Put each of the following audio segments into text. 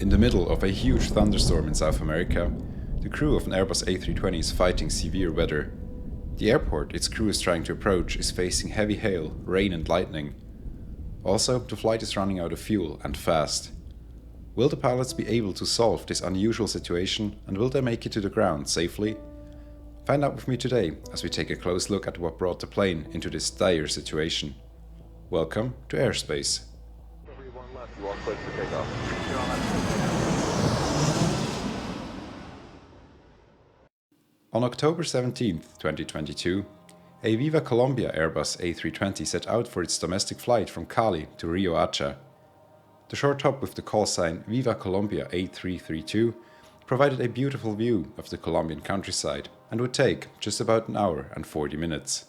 In the middle of a huge thunderstorm in South America, the crew of an Airbus A320 is fighting severe weather. The airport its crew is trying to approach is facing heavy hail, rain and lightning. Also, the flight is running out of fuel and fast. Will the pilots be able to solve this unusual situation, and will they make it to the ground safely? Find out with me today as we take a close look at what brought the plane into this dire situation. Welcome to Airspace. On October 17, 2022, a VivaColombia Airbus A320 set out for its domestic flight from Cali to Riohacha. The short hop with the call sign VivaColombia A332 provided a beautiful view of the Colombian countryside and would take just about an hour and 40 minutes.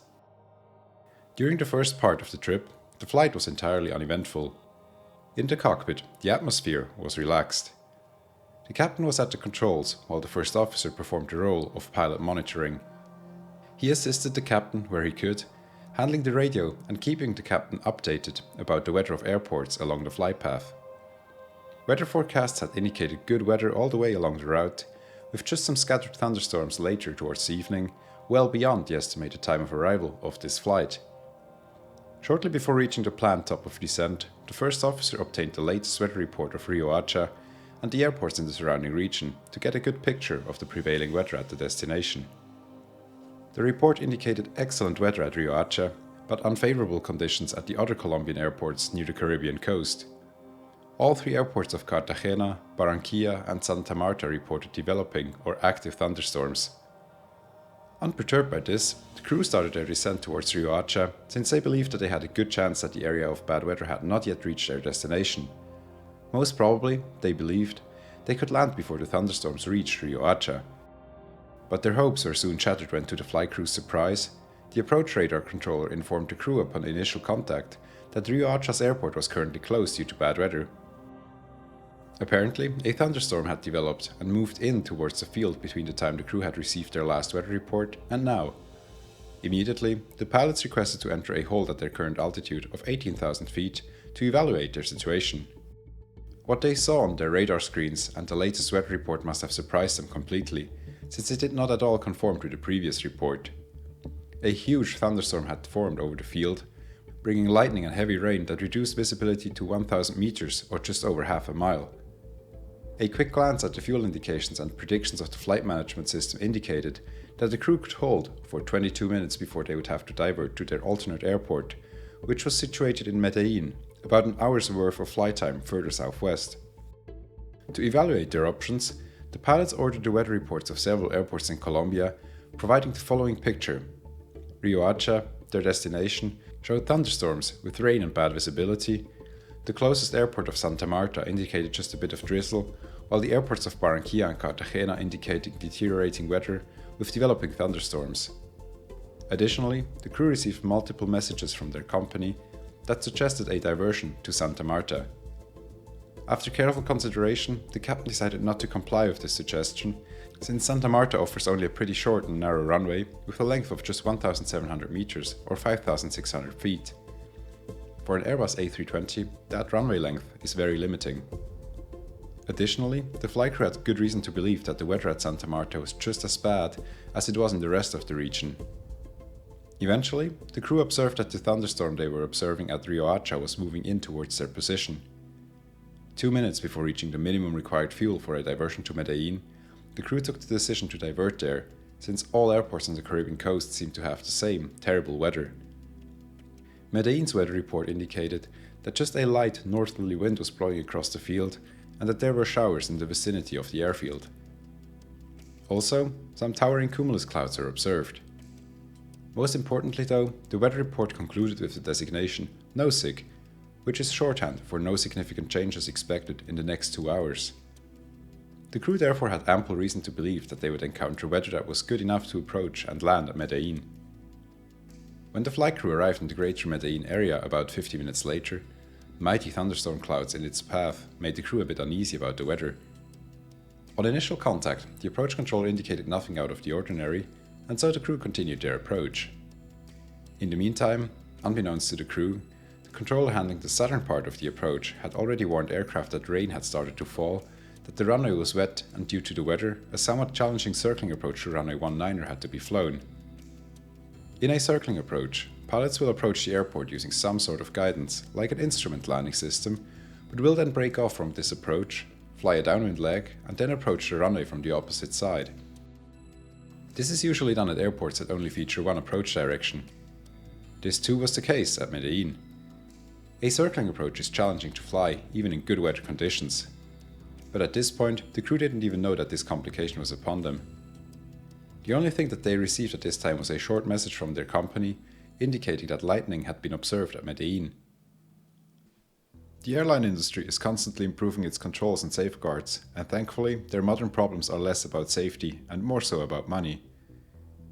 During the first part of the trip, the flight was entirely uneventful. In the cockpit, the atmosphere was relaxed. The captain was at the controls while the first officer performed the role of pilot monitoring. He assisted the captain where he could, handling the radio and keeping the captain updated about the weather of airports along the flight path. Weather forecasts had indicated good weather all the way along the route, with just some scattered thunderstorms later towards evening, well beyond the estimated time of arrival of this flight. Shortly before reaching the planned top of descent, the first officer obtained the latest weather report of Riohacha and the airports in the surrounding region to get a good picture of the prevailing weather at the destination. The report indicated excellent weather at Riohacha, but unfavorable conditions at the other Colombian airports near the Caribbean coast. All three airports of Cartagena, Barranquilla and Santa Marta reported developing or active thunderstorms. Unperturbed by this, the crew started their descent towards Riohacha since they believed that they had a good chance that the area of bad weather had not yet reached their destination. Most probably, they believed, they could land before the thunderstorms reached Riohacha. But their hopes were soon shattered when, to the flight crew's surprise, the approach radar controller informed the crew upon initial contact that Riohacha's airport was currently closed due to bad weather. Apparently, a thunderstorm had developed and moved in towards the field between the time the crew had received their last weather report and now. Immediately, the pilots requested to enter a hold at their current altitude of 18,000 feet to evaluate their situation. What they saw on their radar screens and the latest weather report must have surprised them completely, since it did not at all conform to the previous report. A huge thunderstorm had formed over the field, bringing lightning and heavy rain that reduced visibility to 1,000 meters or just over half a mile. A quick glance at the fuel indications and predictions of the flight management system indicated that the crew could hold for 22 minutes before they would have to divert to their alternate airport, which was situated in Medellin, about an hour's worth of flight time further southwest. To evaluate their options, the pilots ordered the weather reports of several airports in Colombia, providing the following picture. Riohacha, their destination, showed thunderstorms with rain and bad visibility. The closest airport of Santa Marta indicated just a bit of drizzle, while the airports of Barranquilla and Cartagena indicated deteriorating weather with developing thunderstorms. Additionally, the crew received multiple messages from their company that suggested a diversion to Santa Marta. After careful consideration, the captain decided not to comply with this suggestion, since Santa Marta offers only a pretty short and narrow runway with a length of just 1,700 meters or 5,600 feet. For an Airbus A320, that runway length is very limiting. Additionally, the flight crew had good reason to believe that the weather at Santa Marta was just as bad as it was in the rest of the region. Eventually, the crew observed that the thunderstorm they were observing at Riohacha was moving in towards their position. 2 minutes before reaching the minimum required fuel for a diversion to Medellin, the crew took the decision to divert there, since all airports on the Caribbean coast seemed to have the same terrible weather. Medellin's weather report indicated that just a light northerly wind was blowing across the field and that there were showers in the vicinity of the airfield. Also, some towering cumulus clouds were observed. Most importantly though, the weather report concluded with the designation "no sig", which is shorthand for no significant changes expected in the next 2 hours. The crew therefore had ample reason to believe that they would encounter weather that was good enough to approach and land at Medellin. When the flight crew arrived in the greater Medellin area about 50 minutes later, mighty thunderstorm clouds in its path made the crew a bit uneasy about the weather. On initial contact, the approach controller indicated nothing out of the ordinary, and so the crew continued their approach. In the meantime, unbeknownst to the crew, the controller handling the southern part of the approach had already warned aircraft that rain had started to fall, that the runway was wet, and due to the weather, a somewhat challenging circling approach to runway 19er had to be flown. In a circling approach, pilots will approach the airport using some sort of guidance, like an instrument landing system, but will then break off from this approach, fly a downwind leg, and then approach the runway from the opposite side. This is usually done at airports that only feature one approach direction. This too was the case at Medellin. A circling approach is challenging to fly, even in good weather conditions. But at this point, the crew didn't even know that this complication was upon them. The only thing that they received at this time was a short message from their company, indicating that lightning had been observed at Medellin. The airline industry is constantly improving its controls and safeguards, and thankfully, their modern problems are less about safety and more so about money.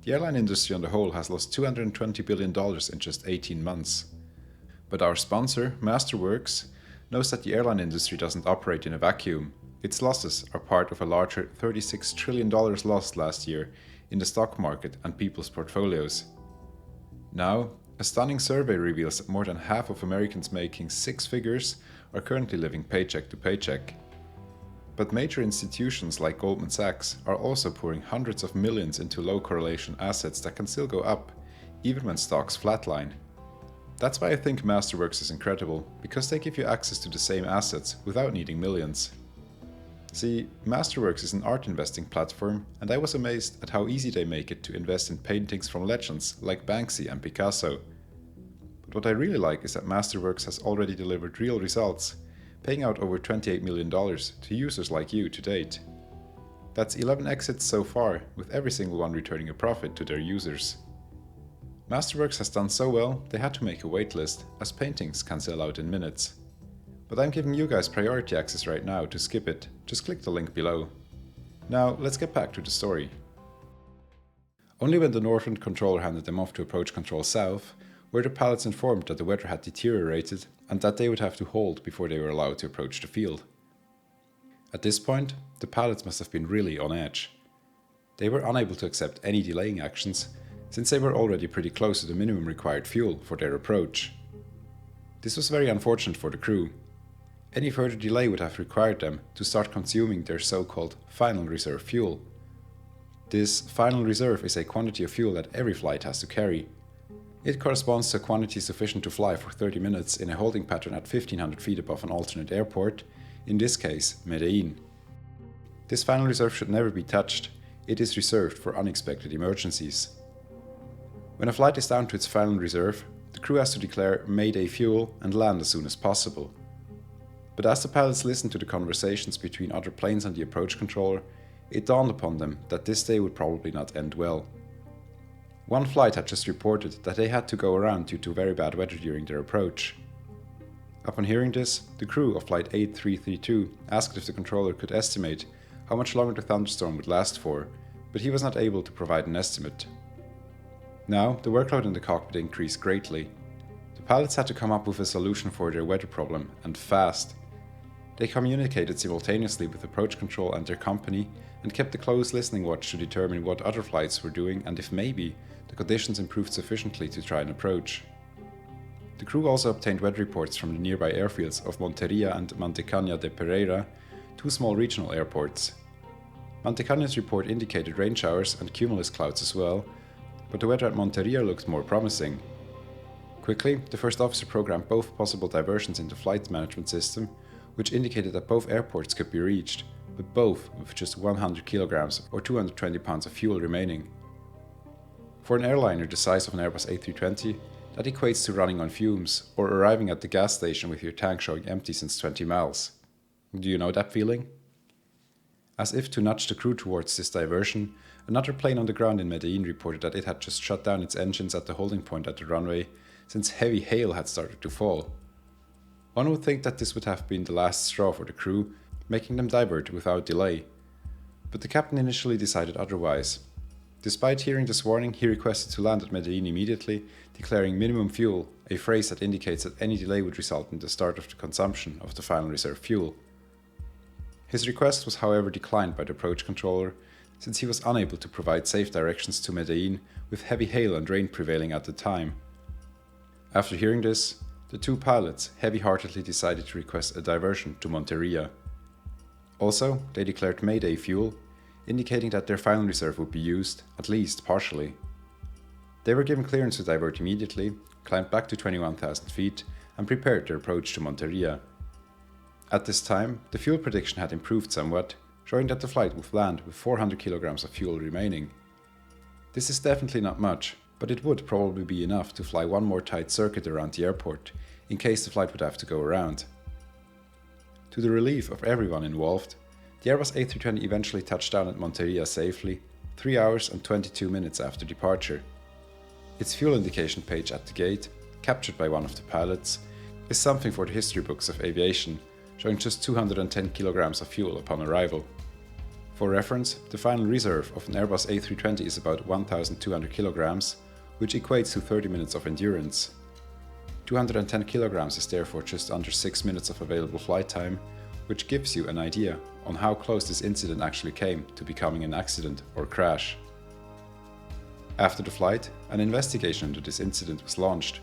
The airline industry on the whole has lost $220 billion in just 18 months. But our sponsor, Masterworks, knows that the airline industry doesn't operate in a vacuum. Its losses are part of a larger $36 trillion lost last year in the stock market and people's portfolios. Now, a stunning survey reveals that more than half of Americans making six figures are currently living paycheck to paycheck. But major institutions like Goldman Sachs are also pouring hundreds of millions into low correlation assets that can still go up, even when stocks flatline. That's why I think Masterworks is incredible, because they give you access to the same assets without needing millions. See, Masterworks is an art investing platform, and I was amazed at how easy they make it to invest in paintings from legends like Banksy and Picasso. But what I really like is that Masterworks has already delivered real results, paying out over $28 million to users like you to date. That's 11 exits so far, with every single one returning a profit to their users. Masterworks has done so well, they had to make a waitlist, as paintings can sell out in minutes. But I'm giving you guys priority access right now to skip it, just click the link below. Now, let's get back to the story. Only when the Northern controller handed them off to approach control south, were the pilots informed that the weather had deteriorated and that they would have to hold before they were allowed to approach the field. At this point, the pilots must have been really on edge. They were unable to accept any delaying actions, since they were already pretty close to the minimum required fuel for their approach. This was very unfortunate for the crew. Any further delay would have required them to start consuming their so-called final reserve fuel. This final reserve is a quantity of fuel that every flight has to carry. It corresponds to a quantity sufficient to fly for 30 minutes in a holding pattern at 1500 feet above an alternate airport, in this case Medellin. This final reserve should never be touched, it is reserved for unexpected emergencies. When a flight is down to its final reserve, the crew has to declare Mayday fuel and land as soon as possible. But as the pilots listened to the conversations between other planes and the approach controller, it dawned upon them that this day would probably not end well. One flight had just reported that they had to go around due to very bad weather during their approach. Upon hearing this, the crew of Flight A332 asked if the controller could estimate how much longer the thunderstorm would last for, but he was not able to provide an estimate. Now, the workload in the cockpit increased greatly. The pilots had to come up with a solution for their weather problem, and fast. They communicated simultaneously with approach control and their company, and kept a close listening watch to determine what other flights were doing and if maybe the conditions improved sufficiently to try an approach. The crew also obtained weather reports from the nearby airfields of Monteria and Mantecaña de Pereira, two small regional airports. Mantecaña's report indicated rain showers and cumulus clouds as well, but the weather at Monteria looked more promising. Quickly, the first officer programmed both possible diversions in the flight management system, which indicated that both airports could be reached, but both with just 100 kilograms or 220 pounds of fuel remaining. For an airliner the size of an Airbus A320, that equates to running on fumes or arriving at the gas station with your tank showing empty since 20 miles. Do you know that feeling? As if to nudge the crew towards this diversion, another plane on the ground in Medellin reported that it had just shut down its engines at the holding point at the runway, since heavy hail had started to fall. One would think that this would have been the last straw for the crew, making them divert without delay. But the captain initially decided otherwise. Despite hearing this warning, he requested to land at Medellin immediately, declaring minimum fuel, a phrase that indicates that any delay would result in the start of the consumption of the final reserve fuel. His request was however declined by the approach controller, since he was unable to provide safe directions to Medellin with heavy hail and rain prevailing at the time. After hearing this, the two pilots heavy-heartedly decided to request a diversion to Monteria. Also, they declared Mayday fuel, indicating that their final reserve would be used, at least partially. They were given clearance to divert immediately, climbed back to 21,000 feet, and prepared their approach to Monteria. At this time, the fuel prediction had improved somewhat, showing that the flight would land with 400 kilograms of fuel remaining. This is definitely not much, but it would probably be enough to fly one more tight circuit around the airport, in case the flight would have to go around. To the relief of everyone involved, the Airbus A320 eventually touched down at Monteria safely, 3 hours and 22 minutes after departure. Its fuel indication page at the gate, captured by one of the pilots, is something for the history books of aviation, showing just 210 kilograms of fuel upon arrival. For reference, the final reserve of an Airbus A320 is about 1,200 kilograms, which equates to 30 minutes of endurance. 210 kilograms is therefore just under 6 minutes of available flight time, which gives you an idea on how close this incident actually came to becoming an accident or crash. After the flight, an investigation into this incident was launched.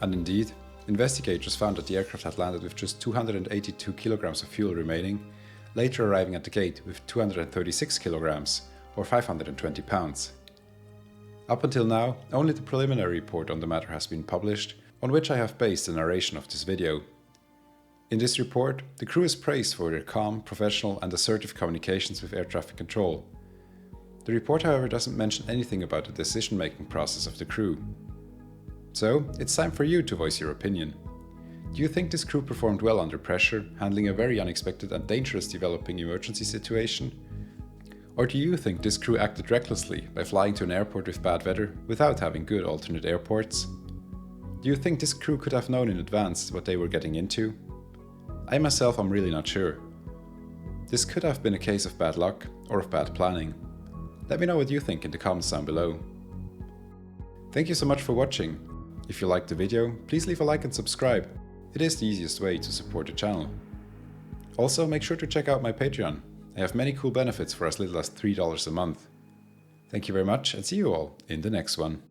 And indeed, investigators found that the aircraft had landed with just 282 kilograms of fuel remaining, later arriving at the gate with 236 kilograms, or 520 pounds. Up until now, only the preliminary report on the matter has been published, on which I have based the narration of this video. In this report, the crew is praised for their calm, professional and assertive communications with air traffic control. The report, however, doesn't mention anything about the decision-making process of the crew. So, it's time for you to voice your opinion. Do you think this crew performed well under pressure, handling a very unexpected and dangerous developing emergency situation? Or do you think this crew acted recklessly by flying to an airport with bad weather without having good alternate airports? Do you think this crew could have known in advance what they were getting into? I myself am really not sure. This could have been a case of bad luck or of bad planning. Let me know what you think in the comments down below. Thank you so much for watching. If you liked the video, please leave a like and subscribe. It is the easiest way to support the channel. Also, make sure to check out my Patreon. I have many cool benefits for as little as $3 a month. Thank you very much and see you all in the next one.